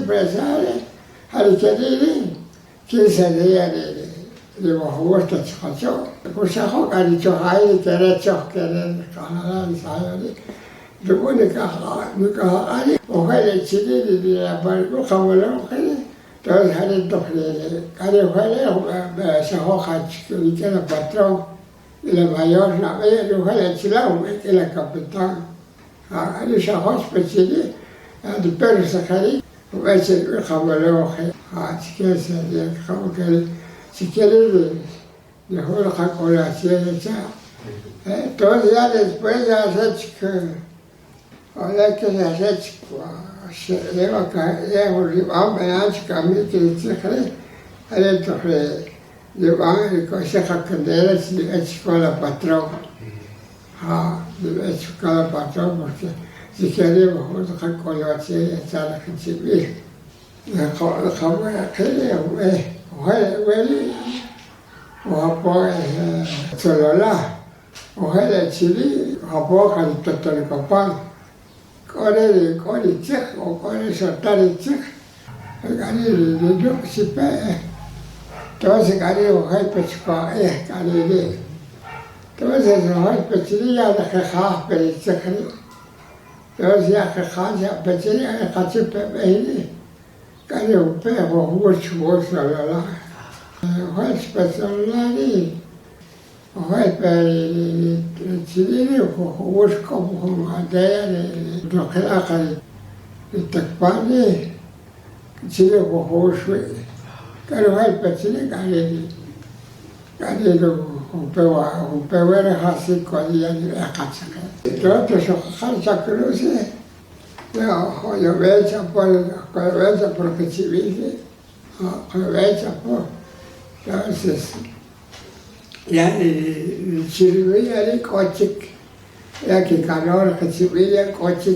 presale, harikadiri, kisadiyari, liwahuasta tskacho, kusaho karicho hai terecho keren kanalan sayari, dukuni kahari, ohele chidiri di barco kamalo kene, todos hari tohle, kare ohele saho kach kene patrón, el mayor la ve, ohele chilao que la capitán, hari saho speciali, de perro sakari. وأجل الخبر كيسة الخبر سكري يقول خبر سياسة توزي después hacer ولكن hacer لما يقول لبعض الناس كمية السخرة هل تخرج لبعض الكوسخة كندرة لأسفل باترو لأسفل باترو سكري وهو خبر سياسة كتير الخبر كله وهذا وهو سلولا وهذا شيء هو كان تتلقى كوني تيك وكوني سطري تيك كاني يدوك سبعة توسي كاني وهاي بتشقى كاني ليه توسي وهاي بتشري هذا خاف بالسكري توسي خاف بتشري أنا خاطب بهني كان يوبه وهو شو سلولا وهاي سبسلاني وهاي بتشري وهو شكوه هذا دخل أخر التكباني تشري وهو شوي كانوا هاي بتشري كان هم بوره خاصي كذي أقصى تو شو خالص كروسي لا هو يبيع por que civil aprovecha por entonces ya el civil ya coche ya que calor que civil ya coche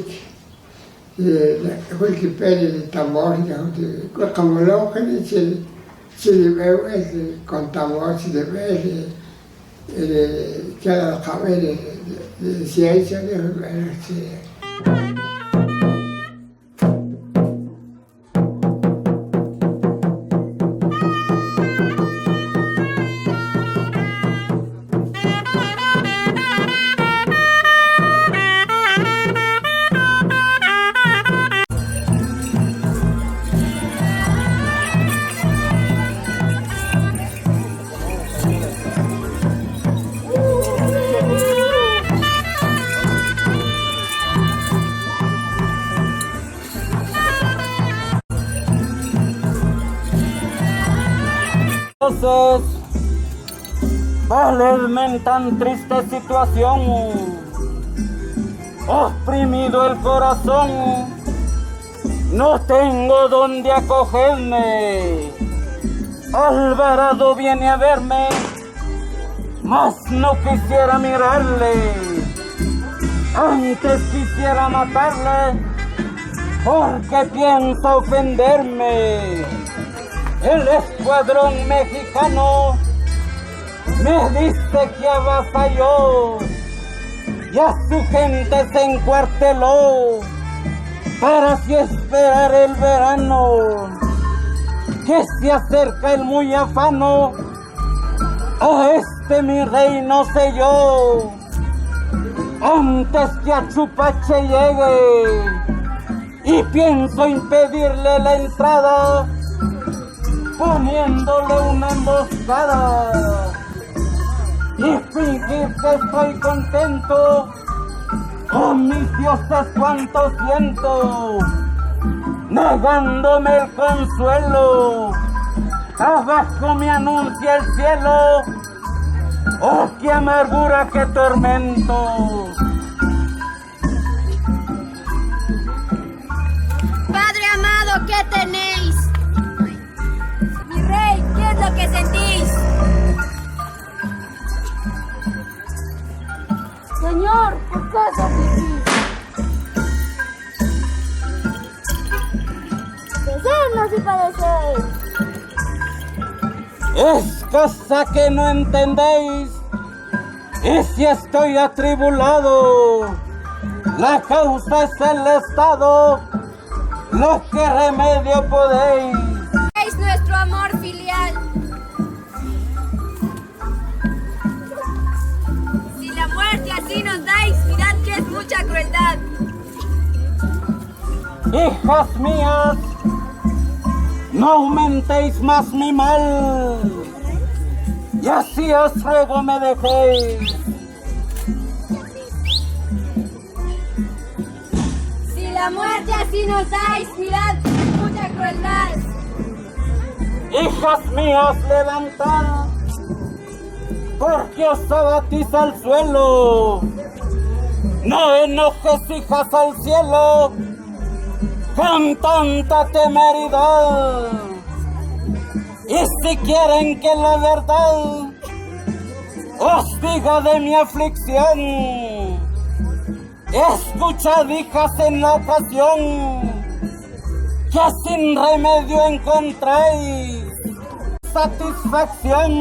كل كبير التمور يعني como lo que dice si veo es con tambor si debe cada cabeza de ciencia de verme en tan triste situación, oprimido el corazón, no tengo donde acogerme. Alvarado viene a verme, mas no quisiera mirarle, antes quisiera matarle, porque piensa ofenderme. El escuadrón mexicano me dice que avasalló y a su gente se encuarteló para así esperar el verano, que se acerca el muy afano. A este mi rey no sé yo, antes que a Chupache llegue, y pienso impedirle la entrada poniéndole una emboscada y fingir que estoy contento. Oh mis dioses, cuánto siento, negándome el consuelo. Abajo me anuncia el cielo, oh qué amargura, qué tormento. Padre amado, ¿qué tenéis? Mi rey, ¿qué es lo que sentís? Señor, ¿por qué os afligís? Decidnos si padecéis. Es cosa que no entendéis, y si estoy atribulado, la causa es el Estado, los que remedio podéis. Es nuestro amor filial. Si la muerte así nos dais, mirad que es mucha crueldad. Hijas mías, no aumentéis más mi mal, y así os ruego me dejéis. Si la muerte así nos dais, mirad que es mucha crueldad. Hijas mías, levantad, porque os abatís al suelo. No enojes, hijas, al cielo con tanta temeridad. Y si quieren que la verdad os diga de mi aflicción, escuchad, hijas, en la ocasión que sin remedio encontráis satisfacción.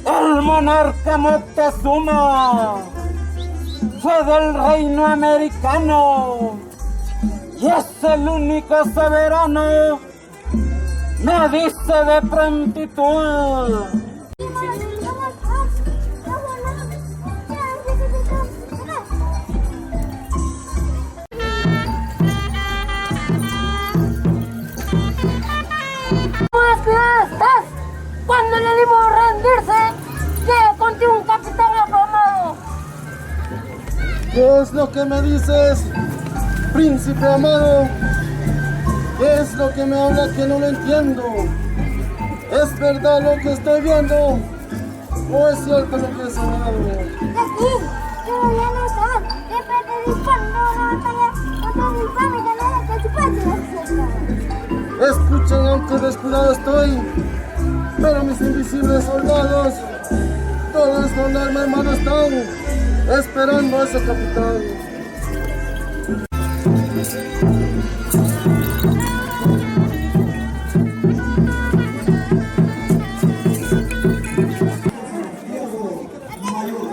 El monarca Moctezuma fue del reino americano y es el único soberano, me dice de prontitud. ¿Estás? Cuando le dimos rendirse, que contigo un capitán afamado. ¿Qué es lo que me dices, príncipe amado? ¿Qué es lo que me habla que no lo entiendo? ¿Es verdad lo que estoy viendo? ¿O es cierto lo que he soñado? Aquí, yo ya no sé, siempre te dispondo una batalla contra mi infame ganada que su patria. Escuchen, aunque descuidado estoy, pero mis invisibles soldados, todos con arma en mano están, esperando a ese capitán.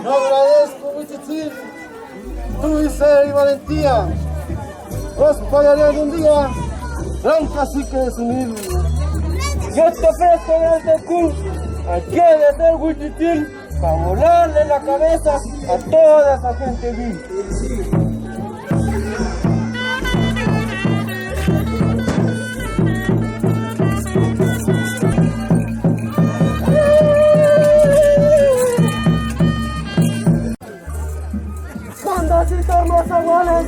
Yo agradezco, Huichichil, tu miseria y valentía. Os pagaré algún día, gran cacique de su nido. Yo te ofrezco desde ti, aquí desde el Huichichil, para volarle la cabeza a toda esa gente vil. Bandacitos hermosos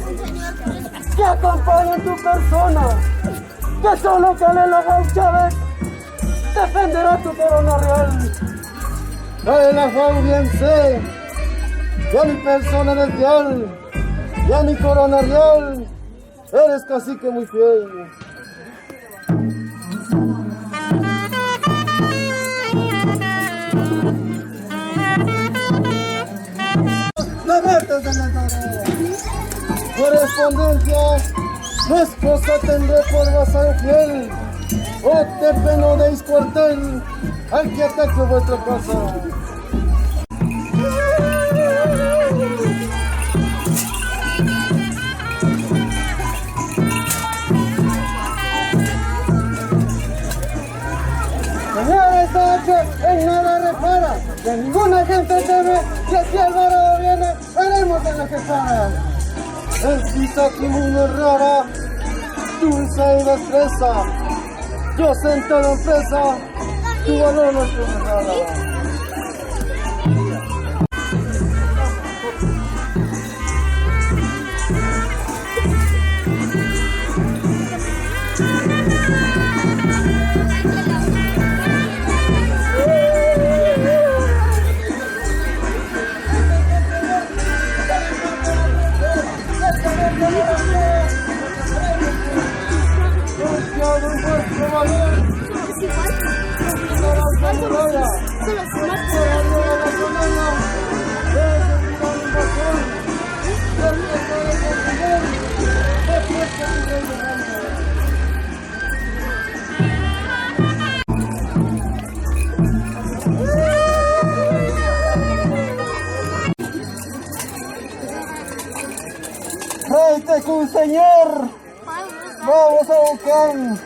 que acompañen tu persona, que solo Canela Chávez defenderá tu corona real. Canela Juan, bien sé que a mi persona eres real y a mi corona real eres cacique muy fiel. La muerte de la tarea. Correspondencia, tu esposa tendré por vasallo fiel, o te peno deis cuartel al que ataque vuestra casa. Señores, en nada repara, que ninguna gente teme, que si Álvaro viene, haremos de lo que para. El quizá tu mundo es rara, dulce y destreza, yo sentado en presa, tu valor no es rara. Rey Tecún, señor, desobedecerán.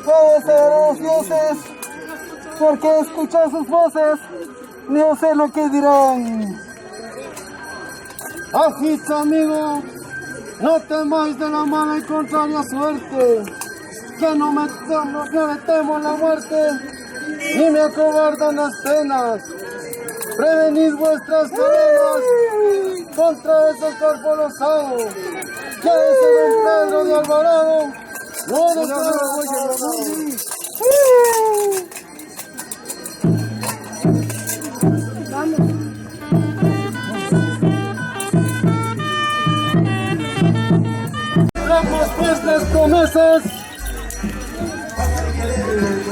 Puede ser los dioses, porque escuchan sus voces, no sé lo que dirán. Agito, amigo, no temáis de la mala y contraria suerte, que no me temo la muerte, ni me acobardan las penas. Prevenid vuestras cadenas contra esos cuerpos losados, que ese don Pedro de Alvarado no nos Hagamos pues las promesas,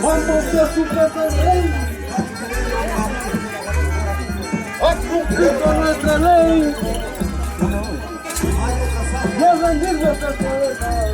vamos a su casa rey, a cumplir con nuestra ley y a rendir nuestras cabezas.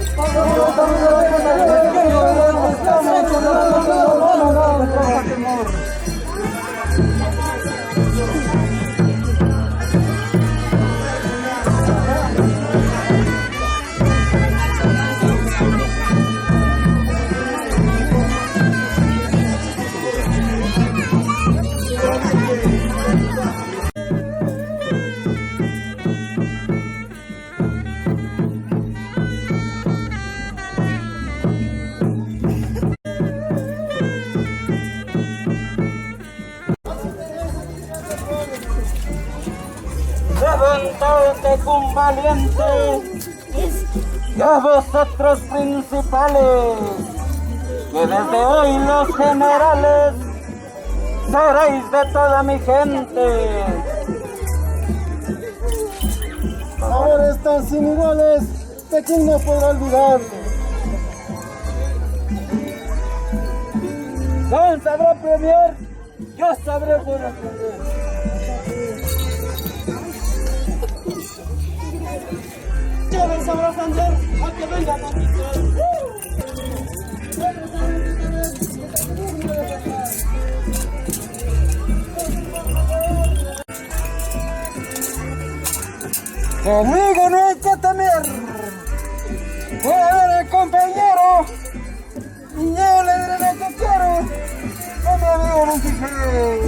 Levántate con valiente, y a vosotros principales, que desde hoy los generales seréis de toda mi gente. Ahora están sin iguales, de quien no podrá olvidar. ¿Quién sabrá premiar? Yo sabré por aprender. ¿Quién sabrá ofender a que venga a conquistar? Conmigo no hay que temer. Voy a ver al compañero y yo le diré lo que quiero. A mi amigo Lucifer.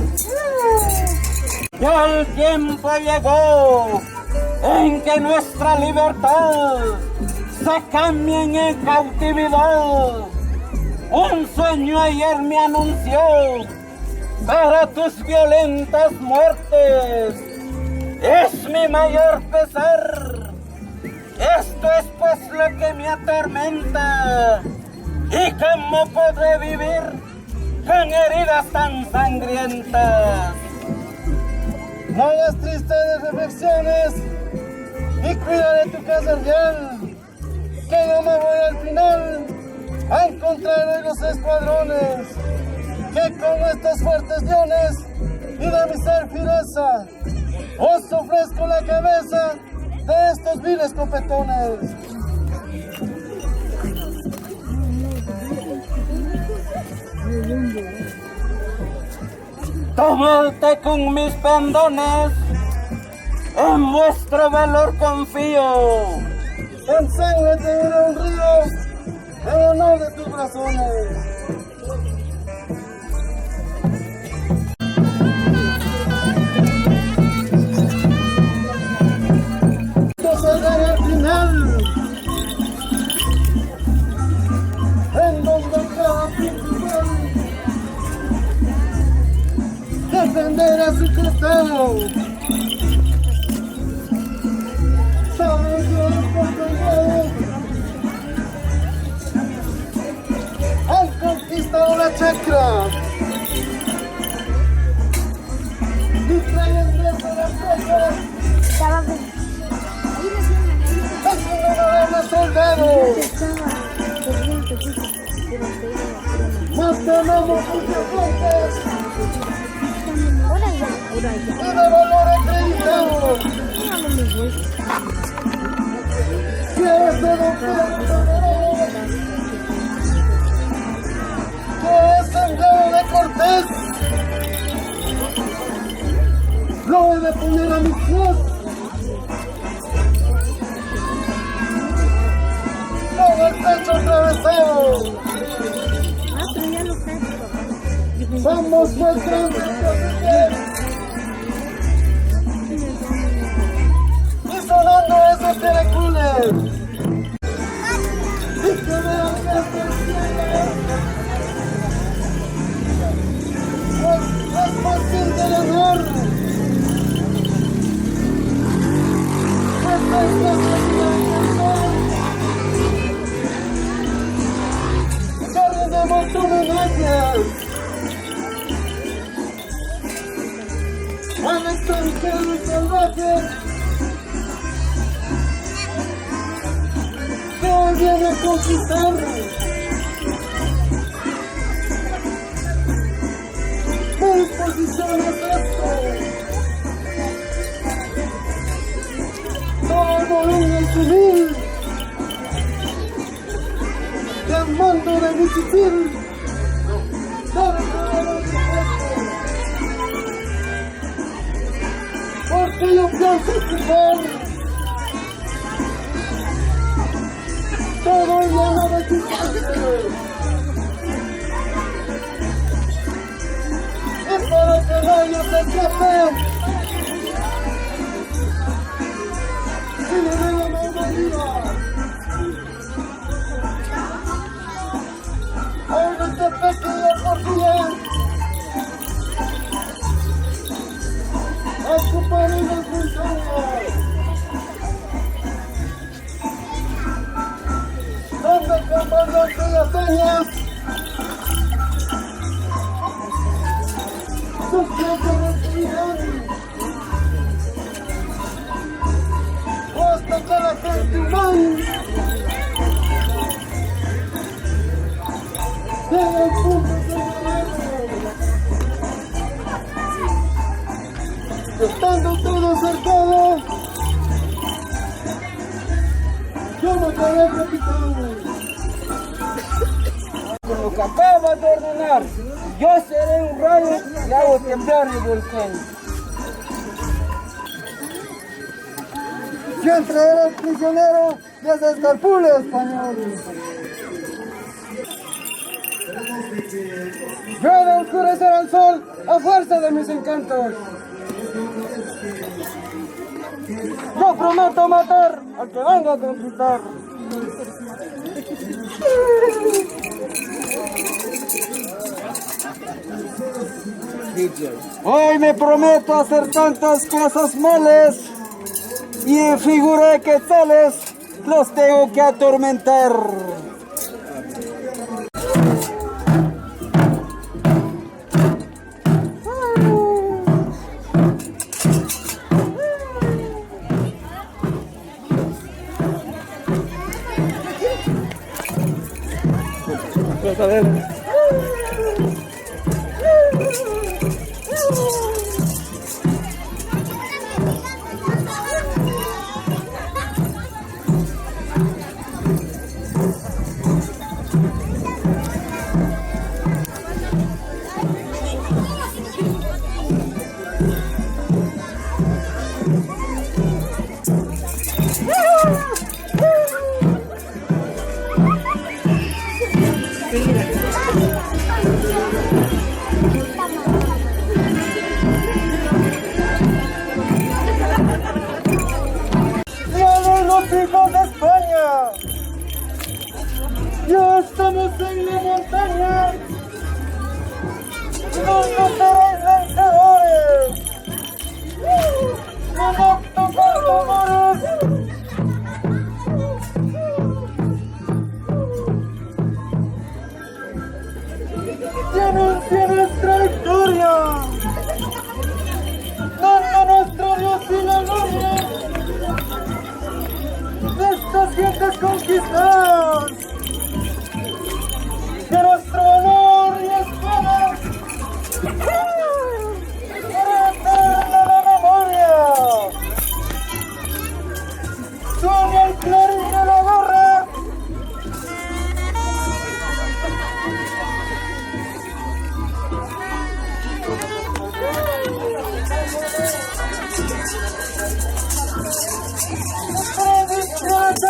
Ya el tiempo llegó en que nuestra libertad se cambie en cautividad. Un sueño ayer me anunció para tus violentas muertes. Es mi mayor pesar. Esto es pues lo que me atormenta. ¿Y cómo podré vivir con heridas tan sangrientas? No hagas tristes reflexiones y cuida de tu casa real, que yo me voy al final a encontrar hoy los escuadrones, que con estos fuertes leones y de mi ser fireza os ofrezco la cabeza de estos viles copetones. Tomarte con mis pendones, en vuestro valor confío. En sangre te iré un río, en honor de tus brazones. Saldré al final, en donde cada principal defenderá su costado. Sabes yo por conmigo, han conquistado la chacra y traen desde las cosas. Más tenemos muchas fuentes y de valor acreditado. Que ese don Pedro, que es enviado de Cortés, lo he de poner a mis pies. Con el pecho Somos vuestros y sonando esos telecules. Y que vean que este es fácil de lograr. Esta es la tenemos tu homenaje al extranjero salvaje que hoy viene a conquistar mis posiciones todo un civil del mundo de Michichil, porque yo pienso ocupar todo el lleno de Chichiche, y para que nadie se escape, y le dé la mayoría. Ahora esta pequeña porción ocupar una función donde comandar con las señas sus tiempos de actividad hasta que la gente humana llega al punto de gobierno. Estando todo cercado, yo me quedé capitán. Con lo que acabas de ordenar, yo seré un rayo y hago temblar el volcán. Siempre eres prisionero de ese escarpule español. Yo he de oscurecer al sol a fuerza de mis encantos. Yo prometo matar al que venga a conquistar. Hoy me prometo hacer tantas cosas malas y en figura de quetzales los tengo que atormentar. Vamos a ver. Hijos de España, ya estamos en la montaña, nunca seréis vencedores, no tocar tambores. Ya anuncia nuestra victoria, dando a nuestro Dios y la gloria de estas gentes conquistadas, de nuestro honor y espada, para eterna la memoria. Suena el clarín de la guerra,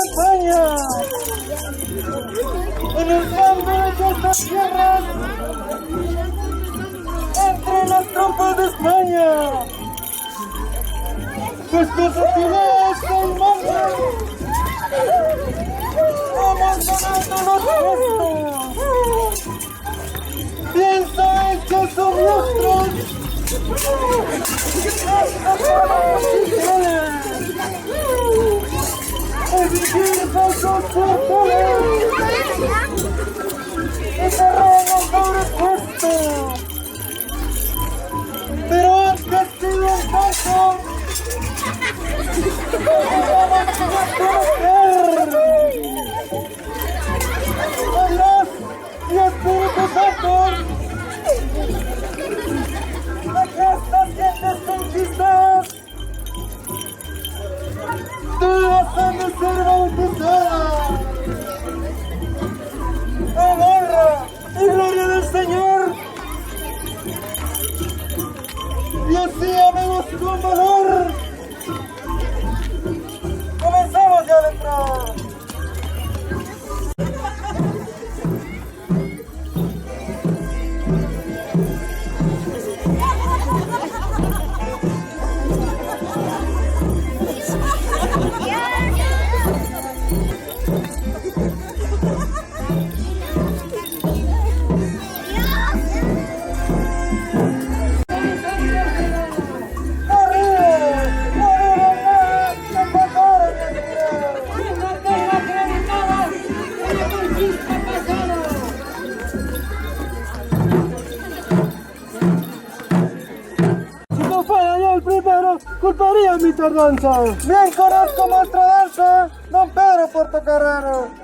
España, en el campo de estas tierras, vienen las tropas de España. Nuestros actividades son malas. Vamos ganando los puestos. Bien sabes que son nuestros. El vivir falsos portales. Y cerramos sobrepuesto. Pero antes que los falsos, Dios y Espíritu Santo, estas gentes conquistadas todas han de ser bautizadas en honra y gloria del Señor. Y así, amigos, con valor, comenzamos ya la entrada. Culparía mi tardanza. Bien conozco nuestra danza, don Pedro Portocarrero.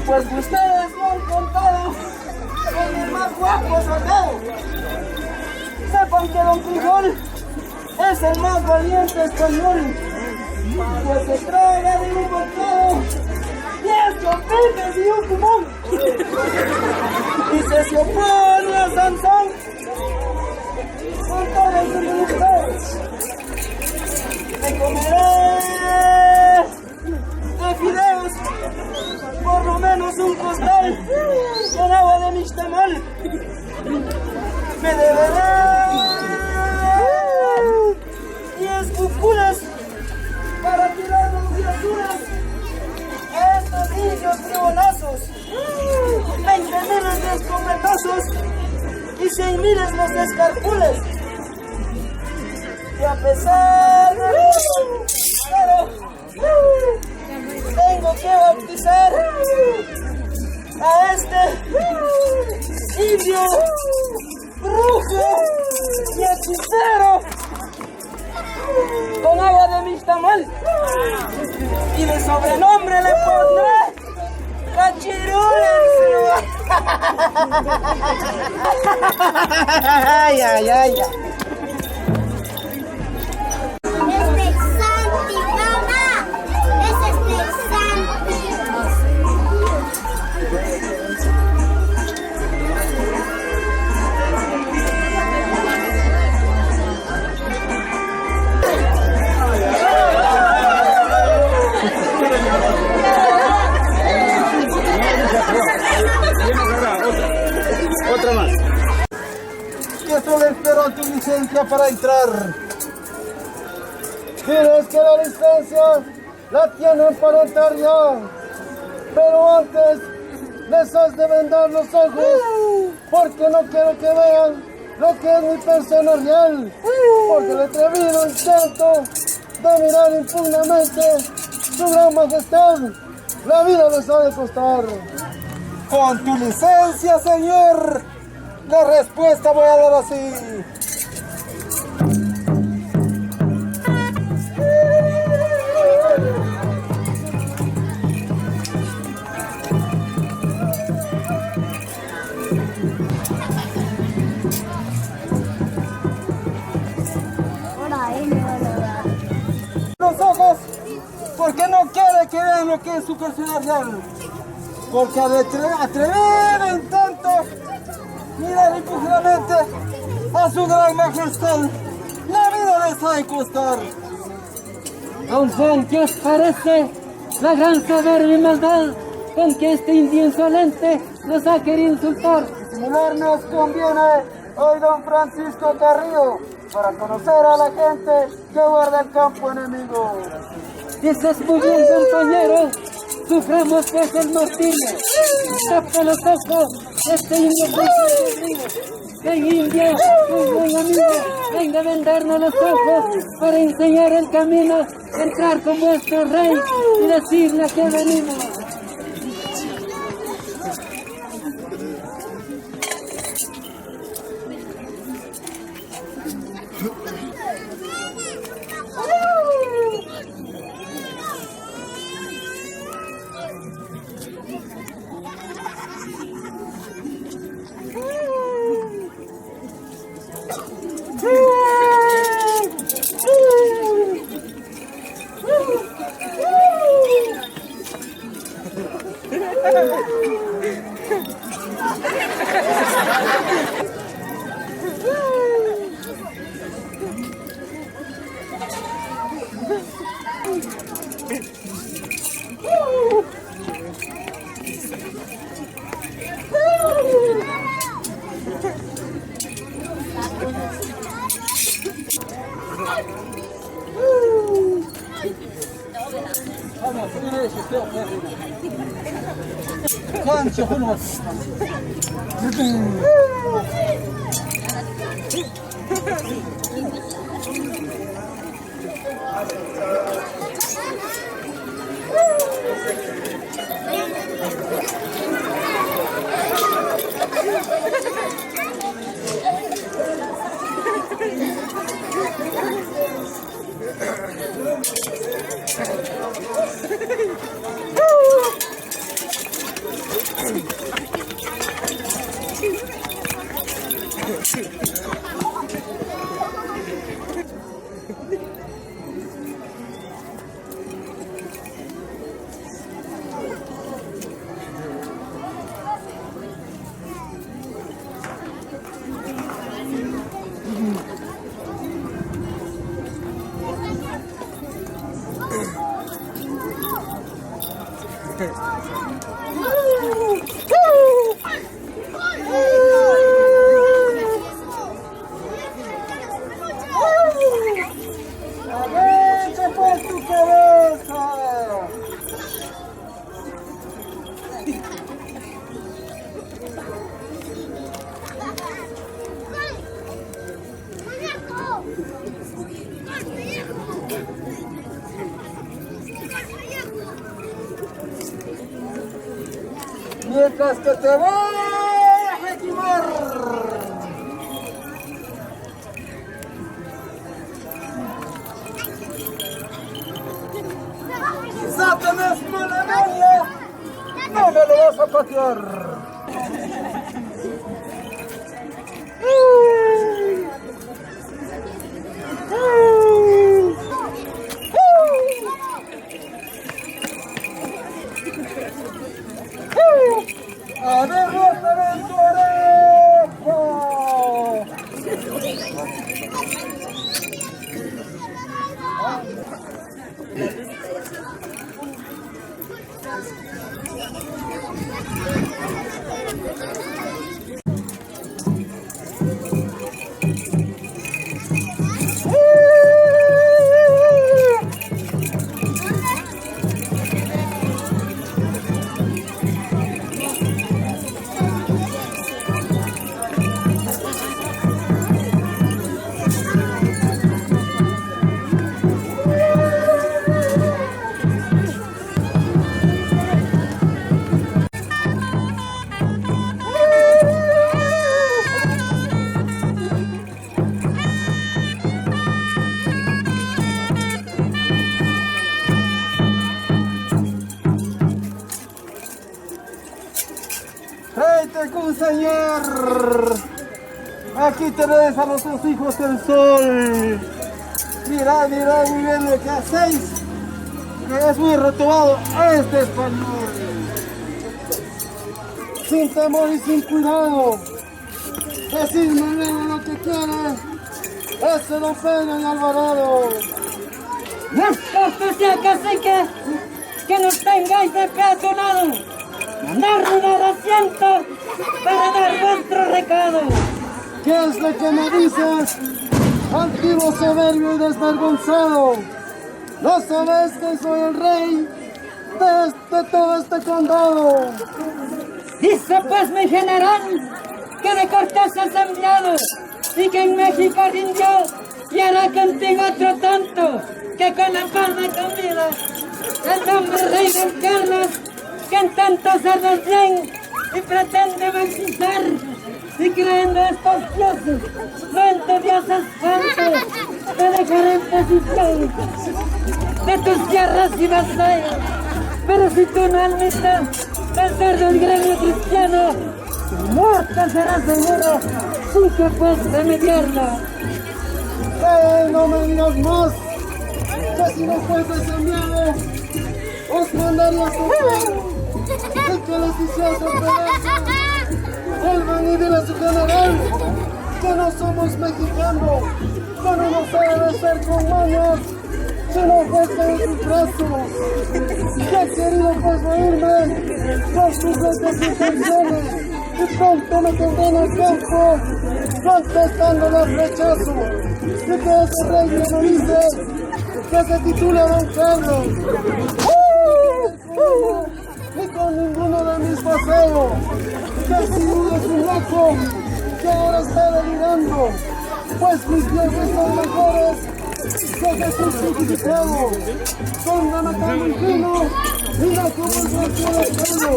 Pues ustedes lo han contado con el más guapo soldado. Sepan que Don Frijol es el más valiente español, pues se traga de un bocado 10 copetes y un pulmón, y se opone a Sansón con todo su ministerio. Me comeré de fideos por lo menos un costal con agua de mixtamal. Me deberé 10 cuculas para tirar los criaturas a estos niños tribunazos. 20.000 de escopetazos y 100.000 los escarpules. Y a pesar de tengo que bautizar a este indio, brujo y hechicero con agua de mixtamal, y de sobrenombre le pondré Cachirules. Ay, ay, ay. Otra más. Que solo espero tu licencia para entrar. Tienes que la licencia la tienen para entrar ya. Pero antes les has de vendar los ojos, porque no quiero que vean lo que es mi persona real. Porque el atrevido intento de mirar impunemente su gran majestad, la vida les ha de costar. Con tu licencia, señor, la respuesta voy a dar así. los ojos porque no quiere que vean lo que es su persona real. Porque atreven tanto mirar impulsivamente a su gran majestad. La vida les ha de costar. Don Juan, ¿qué os parece la gran soberbia y maldad con que este indio insolente nos ha querido insultar? Disimular nos conviene hoy don Francisco Carrillo para conocer a la gente que guarda el campo enemigo. Dices muy bien, compañero, suframos pues el martirio. Tapa los ojos, este indio confundido. Ven India, muy buen amigo, venga a vendarnos los ojos para enseñar el camino, entrar con vuestro rey y decirle a qué venimos. Mientras que te voy a quemar. Quizá tenés mala memoria, no me lo vas a patear. A ver, rótame en tu oreja. Señor, aquí tenés a nuestros hijos del sol, Mirad muy bien lo que hacéis, que es muy retomado este español. Sin temor y sin cuidado, decidme luego lo que quiere ese don Pedro y Alvarado. No es cortesía, cacique, que nos tengáis de peatonado, mandarnos al asiento para dar vuestro recado. ¿Qué es lo que me dices, altivo, soberbio y desvergonzado? ¿No sabes que soy el rey de todo este condado? Dice pues mi general que de Cortés es enviado y que en México rindió y hará contigo otro tanto que con la palma convida el nombre rey don Carlos, que en tanto hacernos bien y pretende mancillar y creyendo estos dioses, no en tu Dios es santo, te dejaré en posición de tus tierras y vasallos. Pero si tú no admites vencer del gremio cristiano, tu muerte será segura sin que puedas remediarla. No me digas más, que si no fueses enviado, os mandaría a correr y que les hiciese pedazos. Vuelvan y dile a su general que no somos mexicanos, que no nos ha de ser con manos, sino fuese en sus brazos. Ya he querido pues oírme con sus veces intenciones y pronto me tendrán al campo contestándole al rechazo. Y que ese rey que me dice que se titula Don Carlos. Ni con ninguno de mis paseos, que si uno es un loco que ahora está delirando, pues mis dioses son mejores que Jesús crucificado. Son de metal muy fino y no como el precio del pelo.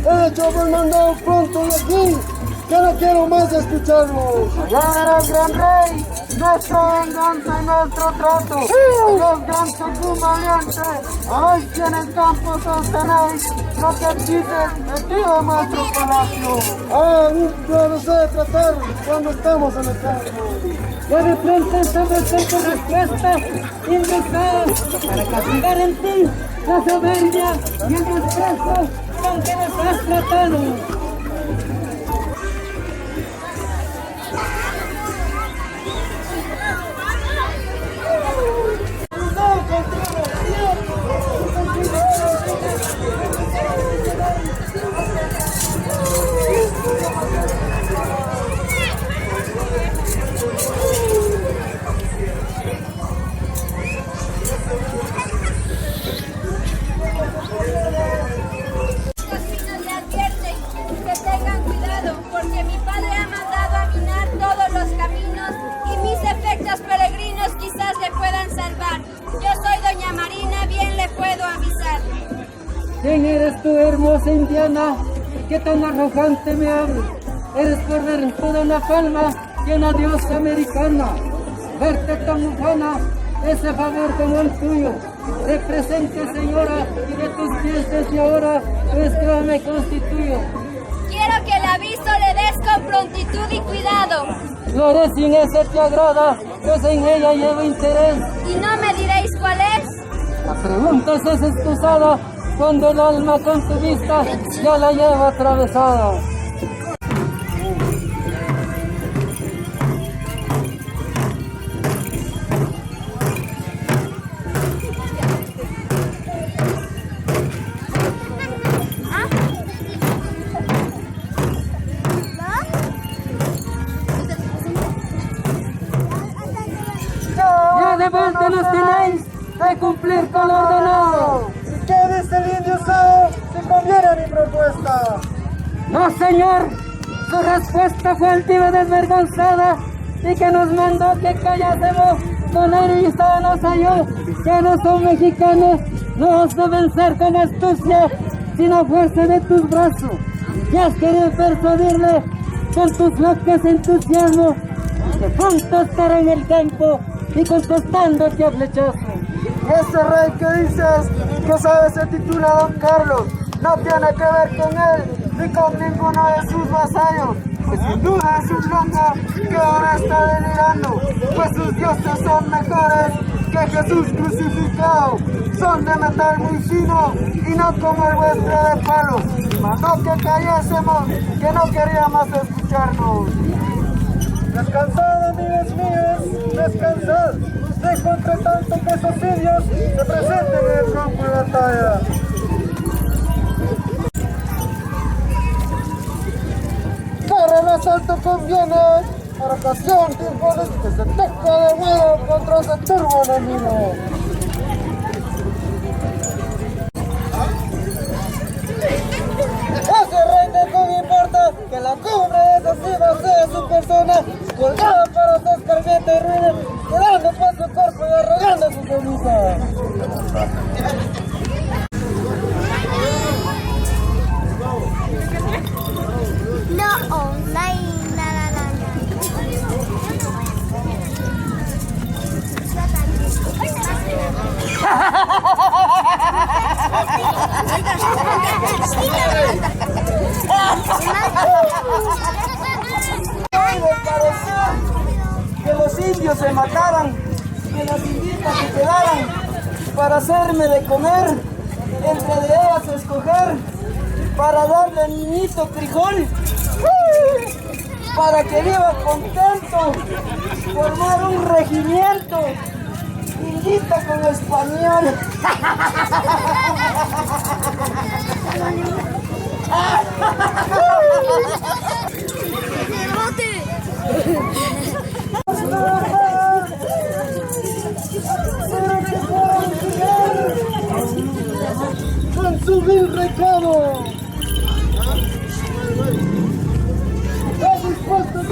He hecho por mandado pronto de aquí, que no quiero más escucharlo. Allá era el gran rey, nuestro venganza y nuestro trato. Los gran Sacún valiente, hoy que en el campo sostenéis lo que quites metido en nuestro palacio. No lo sé tratar cuando estamos en el campo. Yo de pronto estamos en tu respuesta indicada para castigar en ti la soberbia y el desprecio con que nos has tratado. ¿Quién eres tú, hermosa indiana, que tan arrogante me hablas? Eres por ver toda una palma que una diosa americana. Verte tan ufana, ese favor como el tuyo. Represente, señora, y de tus pies desde ahora, tu esclava me constituyo. Quiero que el aviso le des con prontitud y cuidado. Lo haré sin ese te agrada, pues en ella llevo interés. ¿Y no me diréis cuál es? La pregunta es excusada, cuando el alma con tu vista ya la lleva atravesada. Ya de vuelta nos tenéis de cumplir con lo ordenado. ¿Qué dice el indio Sao si conviene a mi propuesta? No, señor, su respuesta fue altiva y desvergonzada y que nos mandó que callásemos con él y nos halló que no son mexicanos, no os deben ser con astucia, sino fuerza de tus brazos. Ya has querido persuadirle con tus locos entusiasmos, que pronto estará en el campo y contestándote a flechazo. Ese rey que dices que sabe se titula Don Carlos, no tiene que ver con él ni con ninguno de sus vasallos, que sin duda es un loco que ahora está delirando, pues sus dioses son mejores que Jesús crucificado, son de metal muy fino y no como el vuestro de palo. Mandó que callásemos, que no quería más escucharnos. Descansad, amigos míos, descansad. Dejo entre tanto que esos indios se presenten en el campo de batalla. Para el asalto conviene, para ocasión tiempones que se toca de nuevo contra ese turbo enemigo. Ese rey de no importa que la cumbre de esa cima sea su persona, colgada para su escarmiento y ruido, quedando pues su cuerpo y arrogando su ceniza. No online, Que los indios se mataran, que las inditas se quedaran para hacerme de comer, entre de ellas escoger, para darle al niñito frijol, para que viva contento, formar un regimiento, indita con español. Con su vil reclamo, está dispuesto a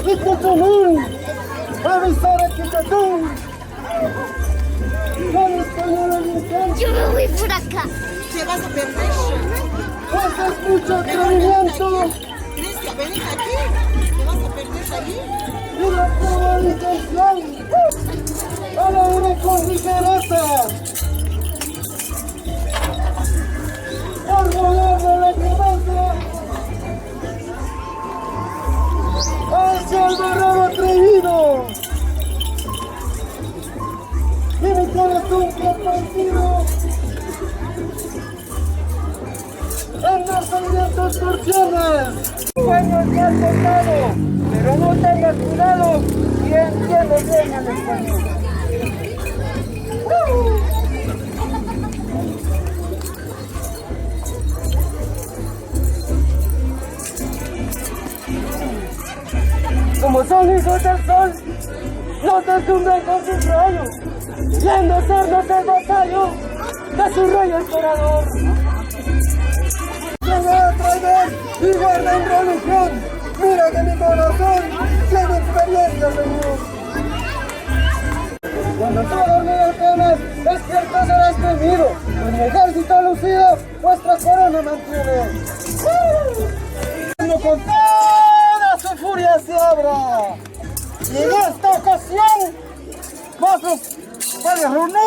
y Cuchumún, avisar a Quicatún, con español al instante. yo me voy por acá. Te vas a perder. Pues es mucho atrevimiento ¿Crees que venir aquí? Te vas a perder allí. y la prevaricación a la hora con ligereza. El gobierno de la clemencia hacia el guerrero atrevido. Y mi corazón compartido en las sangrientas torsiones. Sueños me has contado, pero no tengas cuidado y entiendo bien el español. Como son hijos del sol, no te asombran con sus rayos, yendo sernos el vasallo de su rey emperador. Llega a traer y guarda en religión. Mira que mi corazón tiene experiencia, Señor. Cuando tú dormido temes, despierto serás temido. En mi ejército lucido, vuestra corona mantiene. Con toda su furia se abra. Y en esta ocasión, vamos para reunirnos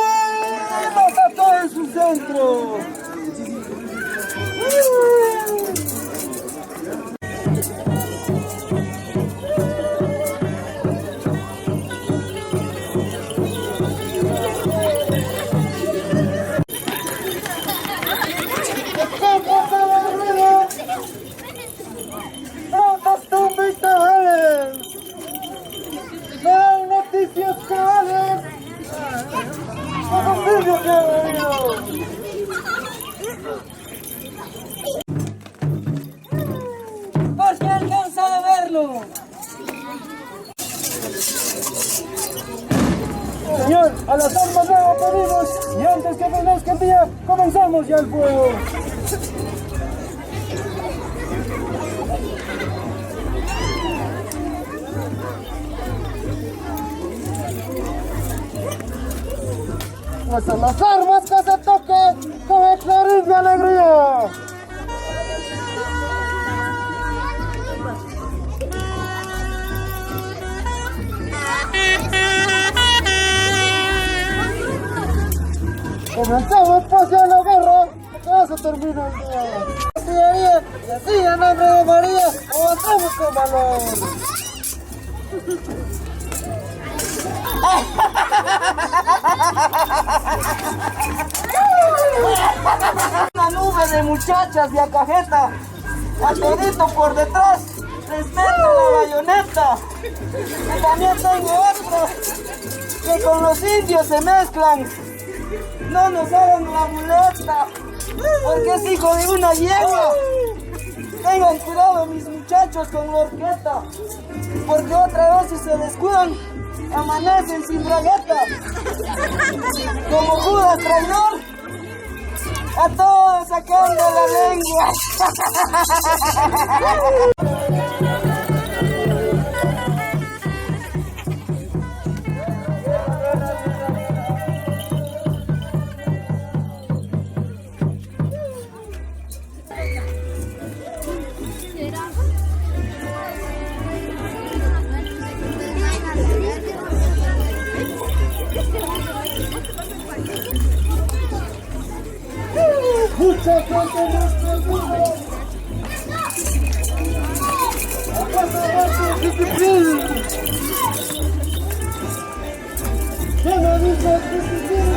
a todos en su centro. ¿Por qué alcanza a verlo? Señor, a las armas nuevas pedimos y antes que venezca el día, comenzamos ya el fuego. Pues a las armas que se toquen con el clarín de alegría. Comenzamos pues ya la guerra, que hace se termina el día. Y así, en nombre de María, avanzamos con valor. Una nube de muchachas de acajeta, a todito por detrás, les meto la bayoneta. Y también tengo otro, que con los indios se mezclan, no nos hagan la muleta, porque es hijo de una yegua. Tengan cuidado mis muchachos con la horqueta, porque otra vez si se descuidan, amanecen sin bragueta. Como Judas traidor, a todos sacando la lengua. Mucha gente nos ayuda. A pasar difícil. Ya no dices difícil.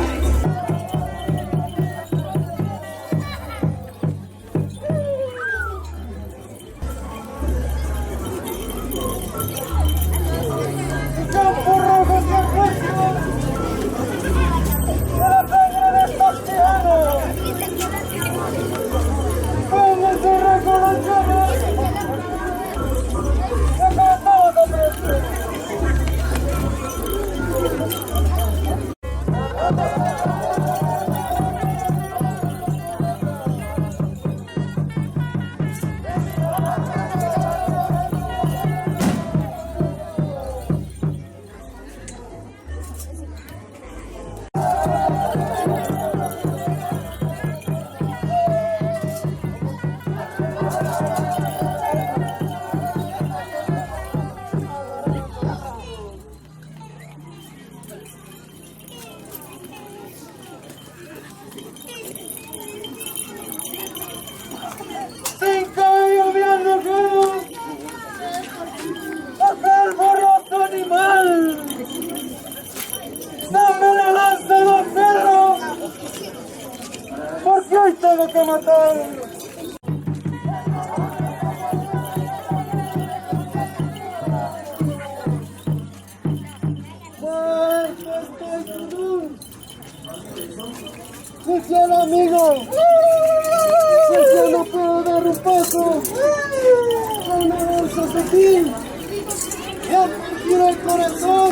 Campo rojo que apuesto. De la sangre de estos tijanos. ¡Vamos a reconocerlo! ¡Vamos a ver! Tengo que matar. Cristiano amigo, Cristiano puedo dar un paso, con una bolsa de ti, ya me quiero el corazón,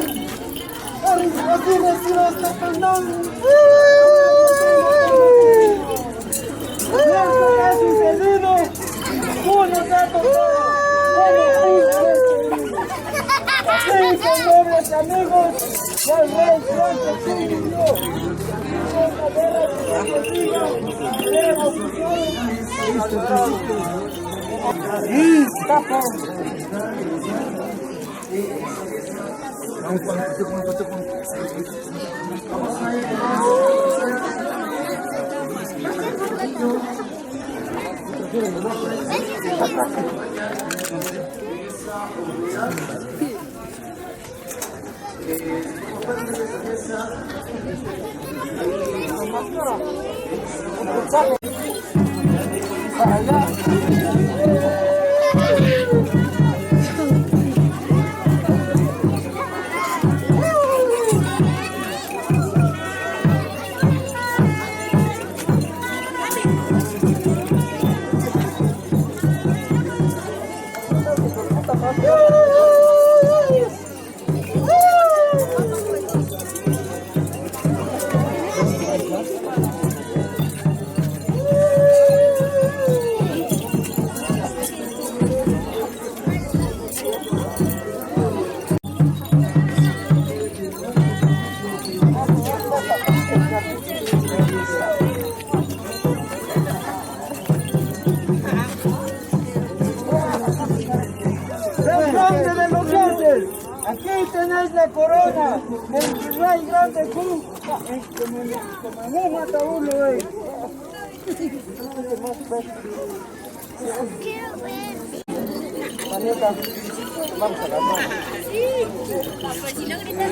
así recibo este pendón. Blanco casi cedido, uno gato así, señores amigos, ya el rey blanco subió. Aquí tenéis la corona del rey grande Q, como en un ataúd lo veis. Quiero ver. Manita, vamos a cantar. Pues si no gritan.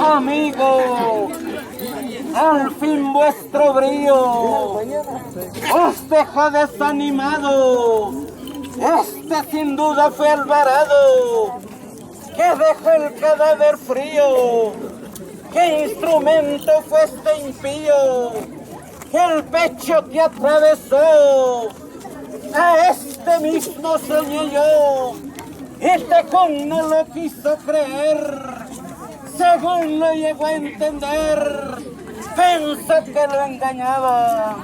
Amigo, al fin vuestro brío os deja desanimado. Este sin duda fue Alvarado, que dejó el cadáver frío. ¿Qué instrumento fue este impío que el pecho que atravesó? A este mismo soñé yo, y Tejón no lo quiso creer. Según lo llegó a entender, pensó que lo engañaba.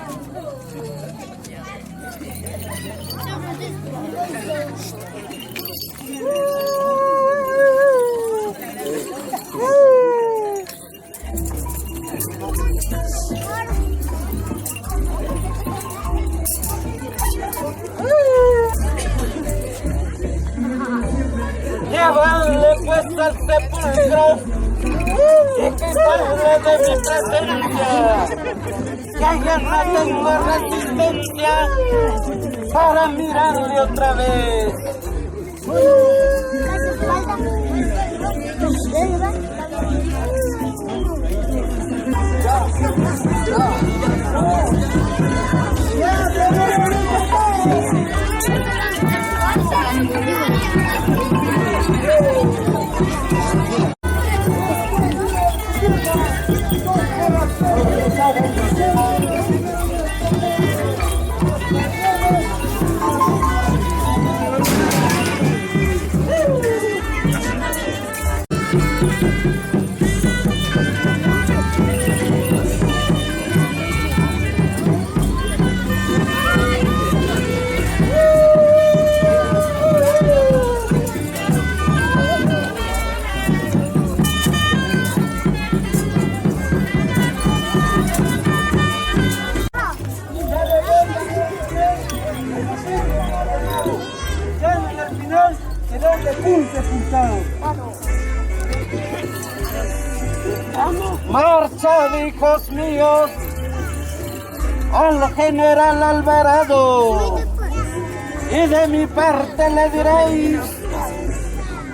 Llevarle pues al sepulcro y quitarle de mi presencia, que ya no tengo resistencia para mirarle otra vez. Marchad, hijos míos, al general Alvarado, y de mi parte le diréis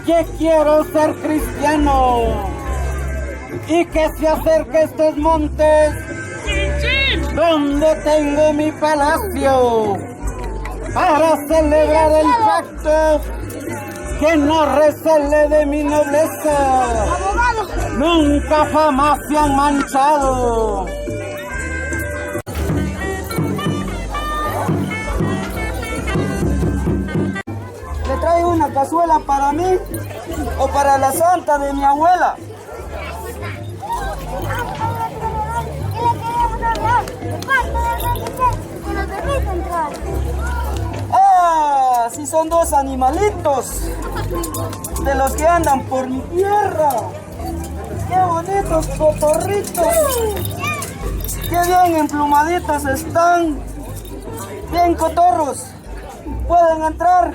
que quiero ser cristiano y que se acerque a estos montes donde tengo mi palacio para celebrar el pacto que no recele de mi nobleza. Nunca jamás se han manchado. ¿Le traigo una cazuela para mí o para la santa de mi abuela? ¡Ah! Si son dos animalitos de los que andan por mi tierra. ¡Qué bonitos cotorritos! ¡Qué bien emplumaditos están! ¡Bien cotorros! Pueden entrar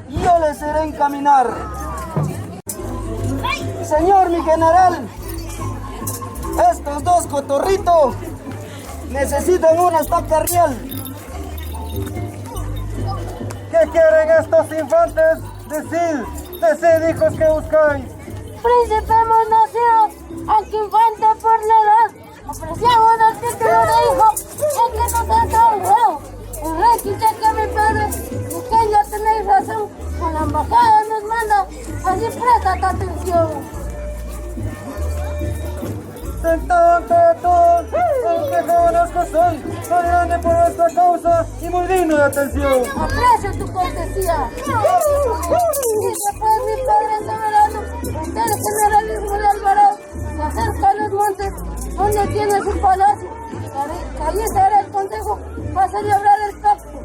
y yo les haré encaminar. Señor mi general, estos dos cotorritos necesitan una estaca real. ¿Qué quieren estos infantes? Decid, hijos, que buscáis. Príncipe hemos nacido, aunque infante por la edad, apreciamos el título de hijo, en que nos ha trabajado. El rey quise que mi padre, que ya tenéis razón, con la embajada nos manda, así prestate atención. Aunque jóvenes que soy, soy grande por vuestra causa y muy digno de atención. Aprecio tu cortesía. Dice pues mi padre soberano, ante el generalismo de Alvarado, se acerca a los montes donde tiene su palacio. Que allí será el consejo para celebrar el pacto.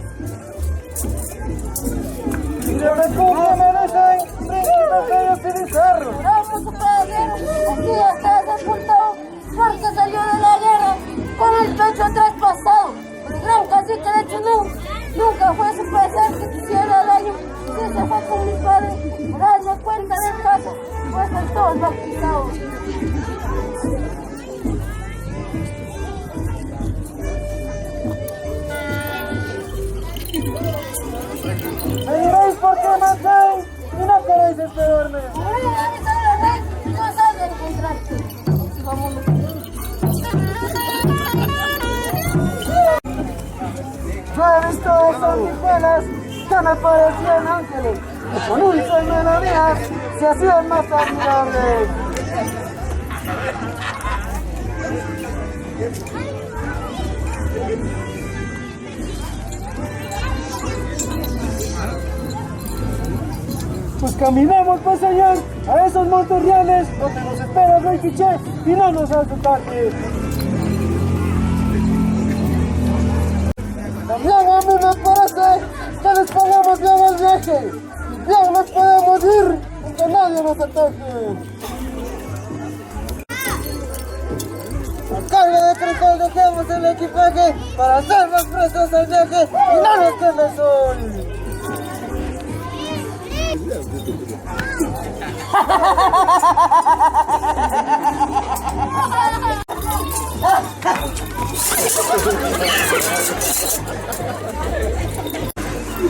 Siempre cumple merecen, príncipes bellos y bizarros. Bravo su caballero, aquí está sepultado porque salió de la guerra con el pecho traspasado. El gran cacique de Chunú nunca fue su pesar que quisiera daño. Si se fue con mi padre. información y no queréis esperarme. No sabes encontrarte. Vámonos. Yo he visto sanguijuelas que me parecían ángeles. Con dulces melodías se hacían más admirables. Pues caminemos, pues señor, a esos montes reales donde nos espera el rey Quiché y no nos hace tarde. También a mí me parece que les pagamos bien el viaje. Bien nos podemos ir y que nadie nos ataque. A cargo de Cristal dejamos el equipaje para hacer más precioso el viaje y no nos queme el sol.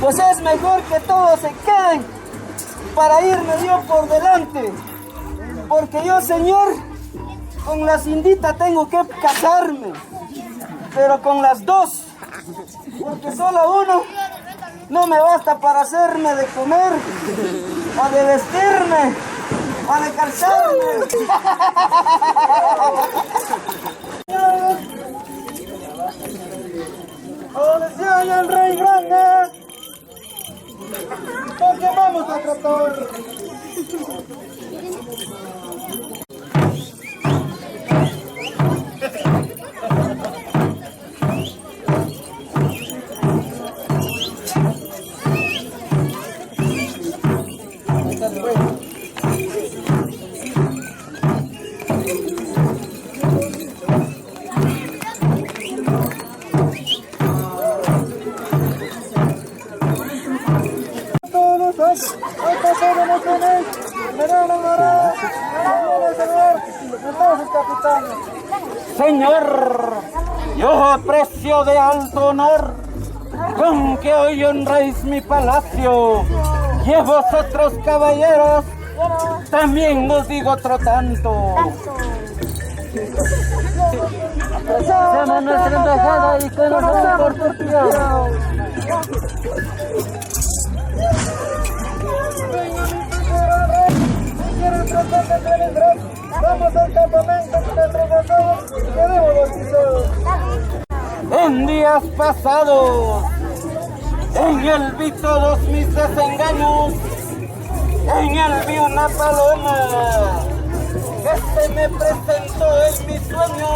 Pues es mejor que todos se queden para irme yo por delante, porque yo, señor, con la Cindita tengo que casarme, pero con las dos, porque solo uno no me basta para hacerme de comer, o de vestirme, o de calzarme. Como decía el rey grande, porque vamos a tratar. Señor, yo aprecio de alto honor con que hoy honréis mi palacio, y a vosotros, caballeros, también os digo otro tanto. Apreciamos nuestra embajada y conocemos por Turquía. Vamos al campamento que te trabajamos y queremos bautizados. En días pasados, en él vi todos mis desengaños, en él vi una paloma que se me presentó en mi sueño,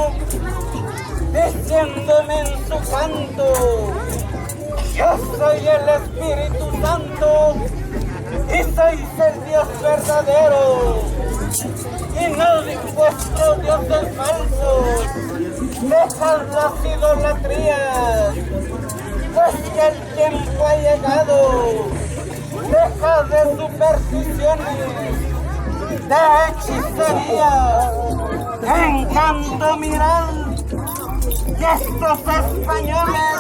diciéndome en su canto: yo soy el Espíritu Santo y sois el Dios verdadero, y no vuestros dioses falsos. Dejad las idolatrías, pues que el tiempo ha llegado. Dejad de supersticiones, de hechicería, encanto. Mirad que estos españoles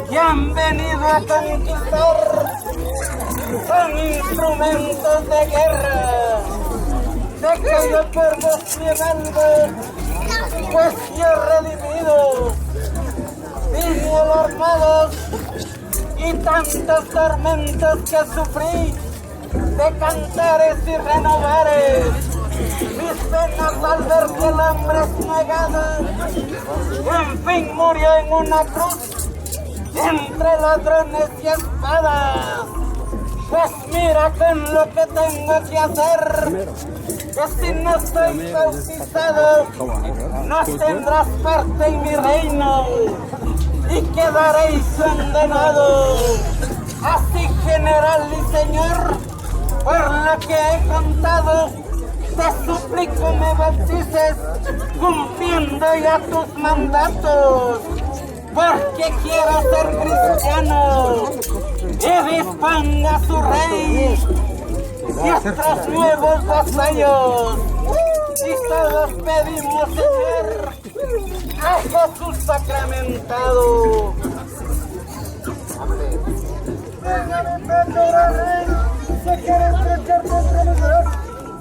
que han venido a conquistar son instrumentos de guerra. De que yo por vos me valgo, pues yo he redimido. Vine alarmados y tantos tormentos que sufrí, de cantares y renovares. Mis penas al ver que el hombre es negado, en fin murió en una cruz, entre ladrones y espadas. Pues mira con lo que tengo que hacer, que si no estoy bautizado, no tendrás parte en mi reino y quedaréis condenados. Así, general y señor, por lo que he contado, te suplico me bautices cumpliendo ya tus mandatos, porque quiero ser cristiano y disponga a su rey nuestros nuevos vasallos. Y todos pedimos, Señor, a Jesús sacramentado. peña mi pecho rey, se quiere estrechar contra mi ver.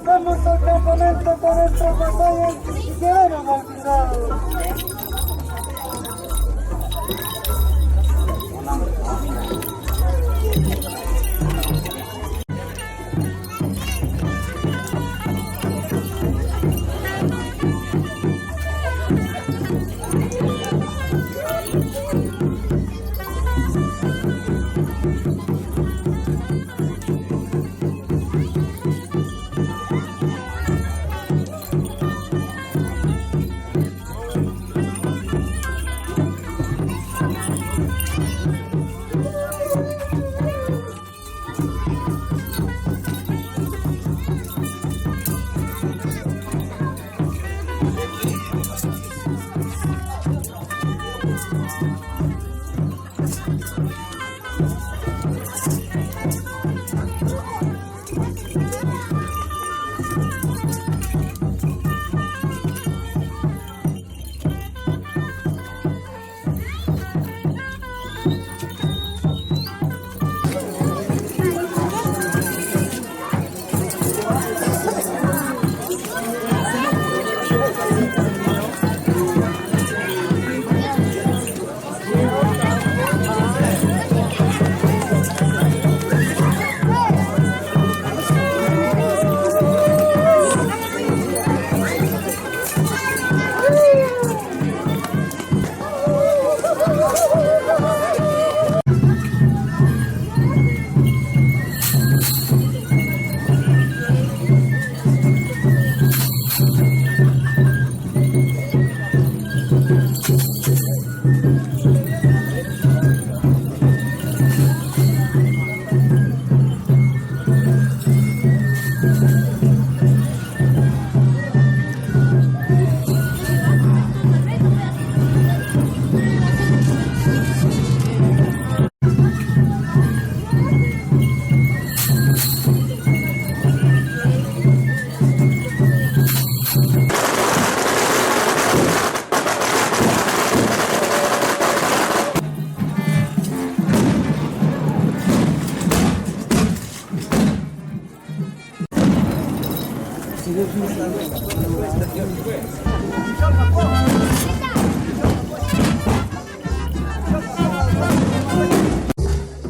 Vamos al campamento con estos batallas que hemos olvidado.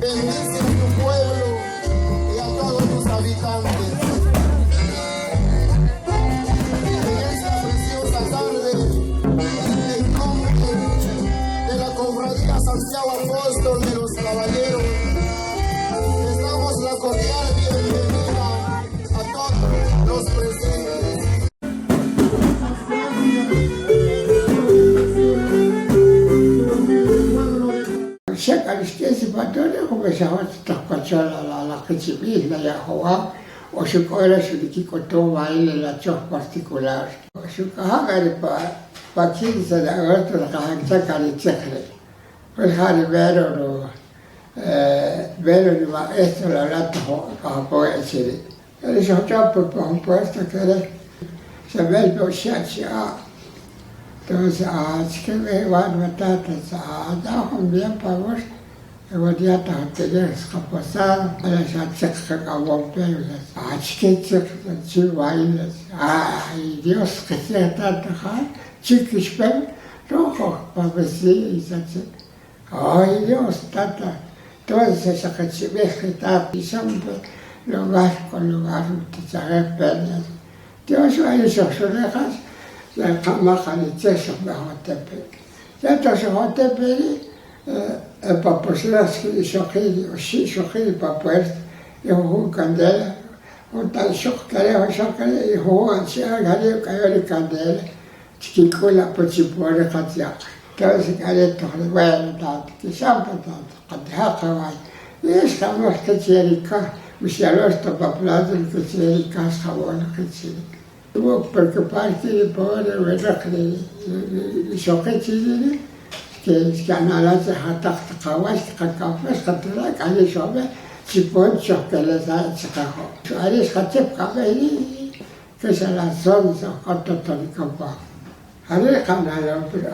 Bendice tu pueblo y a todos tus habitantes. En esta preciosa tarde, en nombre de la Cofradía Santiago Apóstol de los Caballeros, les damos la cordial bienvenida a todos los presentes. Shakalishtesi patone kumeshawa tutapachola la kachibis la yahoa o shukola shudiki kotoma ile la chof particular o shukahagari pa 15 de agosto la kahagta kari tsekre pues hari vero ni ma esto la lata kahapo echiri ele shochapo pa un puesto que era se velpo shachia. Entonces, que me van a matar, da un bien para vos, y voy a tener escapazada, a las achas que acabó pelos, que chivailes, ay Dios, que sea tanto jal, chiquis pero, rojo, para vestir y así, ay Dios, tanta, todas esas cachives que está pisando, lugar con lugar, te sabe penas. Dios va a ir sus orejas, la cama de eso me hotepe. Ya entonces hotepe, para posibles que shokiri para poder, yo juego candela, un tal shokere, y juego ansia, gale cayó candela, chiquicula por chipore katia. Entonces gale todo bueno tanto, que siempre tanto, katia kawai. Y estamos que cherica, usialos to paplazo que cherica jabón que cherica. Porque parte de poder ver que shokiri que canala se hata kawas kakafes katla kali shobe chipon shokele sa chakaho. Aris khatep kabeli que se la zona se hata tali kapa. Aris kanala pero